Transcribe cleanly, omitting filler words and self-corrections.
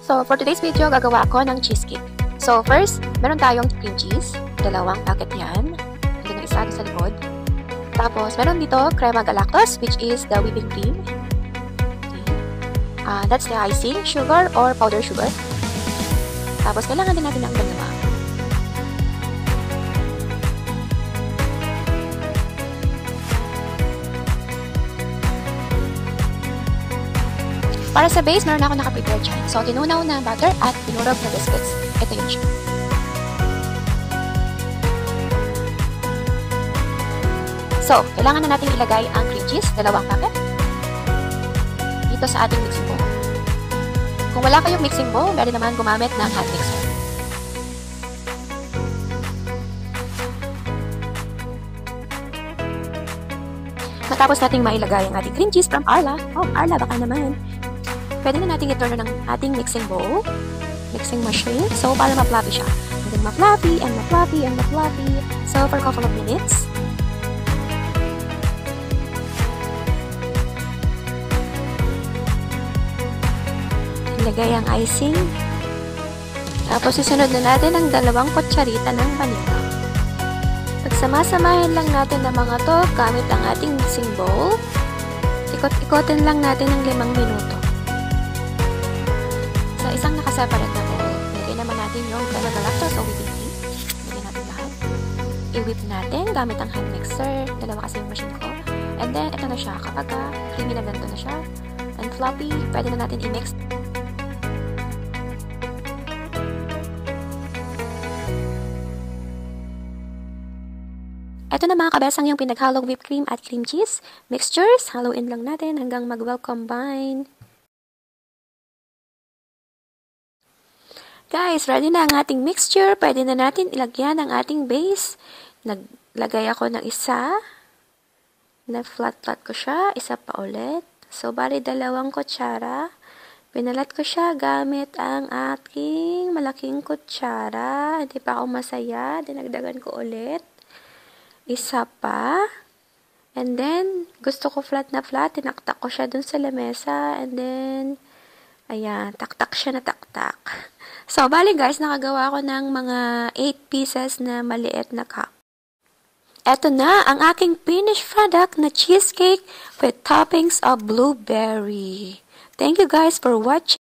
So, for today's video, gagawa ako ng cheesecake. So, first, meron tayong cream cheese. 2 packet yan. Ito na isa sa likod. Tapos, meron dito crema galactose, which is the whipping cream. Okay. That's the icing, sugar or powder sugar. Tapos, kailangan din natin ng dalawa. Para sa base, meron ako nakaprepare dyan. So, tinunaw na butter at pinurog na biscuits. Ito yun siya. So, kailangan na natin ilagay ang cream cheese, 2 packet, dito sa ating mixing bowl. Kung wala kayong mixing bowl, pwede naman gumamit ng hand mixer. Matapos nating mailagay ang ating cream cheese from Arla. Oh, Arla, baka naman. Pwede na natin i-turn ng ating mixing bowl, mixing machine, so para ma-fluffy siya. And then ma-fluffy, and ma-fluffy, and ma-fluffy. So, for a couple of minutes. Ilagay ang icing. Tapos, isunod na natin ang 2 kutsarita ng vanilla. Pagsama-samahin lang natin ang mga to gamit ang ating mixing bowl. Ikot-ikotin lang natin ng 5 minuto. Sa isang nakaseparate na bowl, lagay naman natin yung crema galactose o whipping cream. Lagay natin lahat. I-whip natin gamit ang hand mixer. 2 kasi yung machine ko. And then, ito na siya. Kapag creamy na ganito na siya and floppy, pwede na natin i-mix. Ito na mga kabesang yung pinaghalong whipped cream at cream cheese mixtures. Haluin lang natin hanggang mag-well combine. Guys, ready na ang ating mixture. Pwede na natin ilagyan ang ating base. Naglagay ako ng isa. Na-flat-flat ko siya. Isa pa ulit. So, bali 2 kutsara. Pinalat ko siya gamit ang aking malaking kutsara. Hindi pa ako masaya. Dinagdagan ko ulit. Isa pa. And then, gusto ko flat na flat. Tinaktak ko siya dun sa lamesa. And then, ayan, taktak siya na taktak. So, bali guys, nakagawa ko ng mga 8 pieces na maliit na cup. Eto na ang aking finished product na cheesecake with toppings of blueberry. Thank you guys for watching.